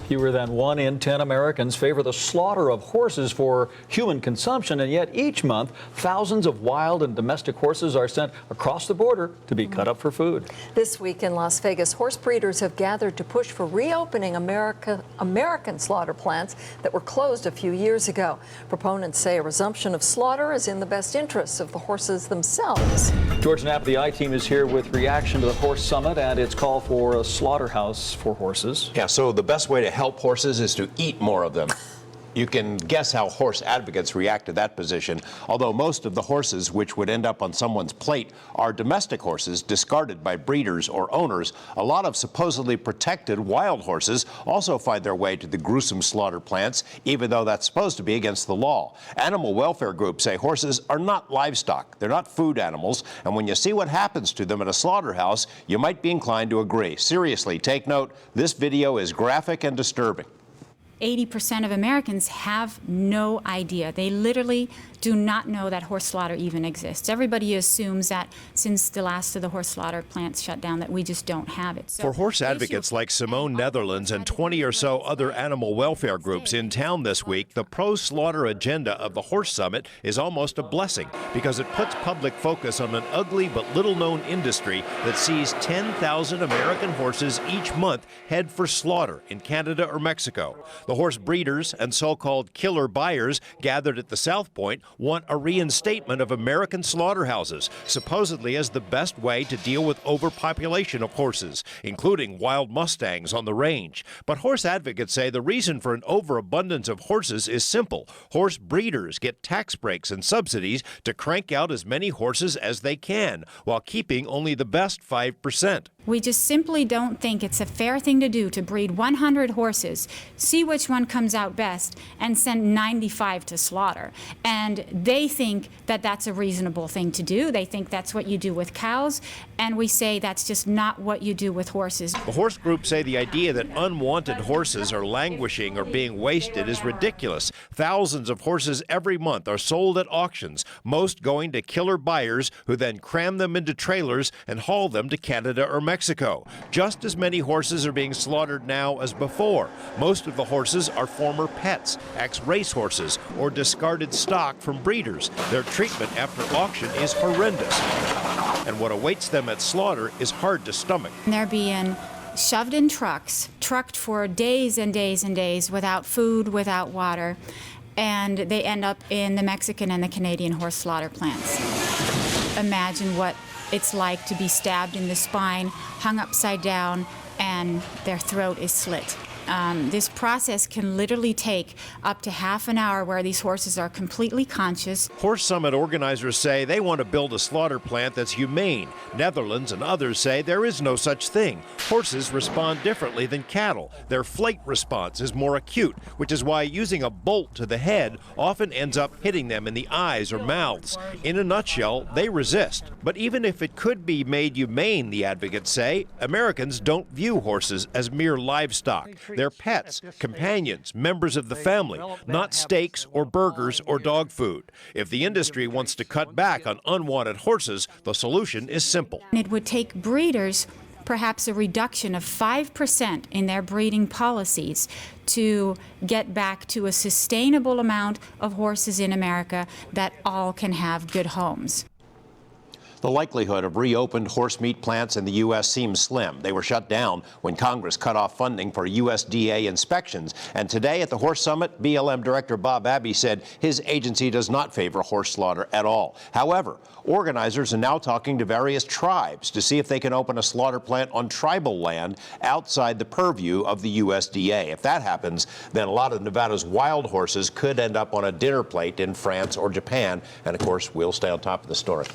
Fewer than 1 in 10 Americans favor the slaughter of horses for human consumption, and yet each month thousands of wild and domestic horses are sent across the border to be cut up for food. This week in Las Vegas, horse breeders have gathered to push for reopening American slaughter plants that were closed a few years ago. Proponents say a resumption of slaughter is in the best interests of the horses themselves. George Knapp, the I-Team, is here with reaction to the Horse Summit and its call for a slaughterhouse for horses. Yeah, so the best way to help horses is to eat more of them. You can guess how horse advocates react to that position, although most of the horses which would end up on someone's plate are domestic horses discarded by breeders or owners. A lot of supposedly protected wild horses also find their way to the gruesome slaughter plants, even though that's supposed to be against the law. Animal welfare groups say horses are not livestock. They're not food animals, and when you see what happens to them at a slaughterhouse, you might be inclined to agree. Seriously, take note, this video is graphic and disturbing. 80% of Americans have no idea. They literally do not know that horse slaughter even exists. Everybody assumes that since the last of the horse slaughter plants shut down that we just don't have it. So for horse advocates like Simone, Netherlands, and 20 or so other animal welfare groups in town this week, the pro-slaughter agenda of the Horse Summit is almost a blessing because it puts public focus on an ugly but little-known industry that sees 10,000 American horses each month head for slaughter in Canada or Mexico. The horse breeders and so-called killer buyers gathered at the South Point want a reinstatement of American slaughterhouses, supposedly as the best way to deal with overpopulation of horses, including wild mustangs on the range. But horse advocates say the reason for an overabundance of horses is simple. Horse breeders get tax breaks and subsidies to crank out as many horses as they can, while keeping only the best 5%. We just simply don't think it's a fair thing to do to breed 100 horses, see which one comes out best, and send 95 to slaughter. And they think that that's a reasonable thing to do. They think that's what you do with cows, and we say that's just not what you do with horses. The horse groups say the idea that unwanted horses are languishing or being wasted is ridiculous. Thousands of horses every month are sold at auctions, most going to killer buyers who then cram them into trailers and haul them to Canada or Mexico. Just as many horses are being slaughtered now as before. Most of the horses are former pets, ex-race horses, or discarded stock from breeders. Their treatment after auction is horrendous. And what awaits them at slaughter is hard to stomach. They're being shoved in trucks, trucked for days and days and days without food, without water, and they end up in the Mexican and the Canadian horse slaughter plants. Imagine what it's like to be stabbed in the spine, hung upside down, and their throat is slit. This process can literally take up to half an hour where these horses are completely conscious. Horse Summit organizers say they want to build a slaughter plant that's humane. Netherlands and others say there is no such thing. Horses respond differently than cattle. Their flight response is more acute, which is why using a bolt to the head often ends up hitting them in the eyes or mouths. In a nutshell, they resist. But even if it could be made humane, the advocates say, Americans don't view horses as mere livestock. They're pets, companions, members of the family, not steaks or burgers or dog food. If the industry wants to cut back on unwanted horses, the solution is simple. It would take breeders perhaps a reduction of 5% in their breeding policies to get back to a sustainable amount of horses in America that all can have good homes. The likelihood of reopened horse meat plants in the U.S. seems slim. They were shut down when Congress cut off funding for USDA inspections. And today at the Horse Summit, BLM Director Bob Abbey said his agency does not favor horse slaughter at all. However, organizers are now talking to various tribes to see if they can open a slaughter plant on tribal land outside the purview of the USDA. If that happens, then a lot of Nevada's wild horses could end up on a dinner plate in France or Japan. And of course, we'll stay on top of the story.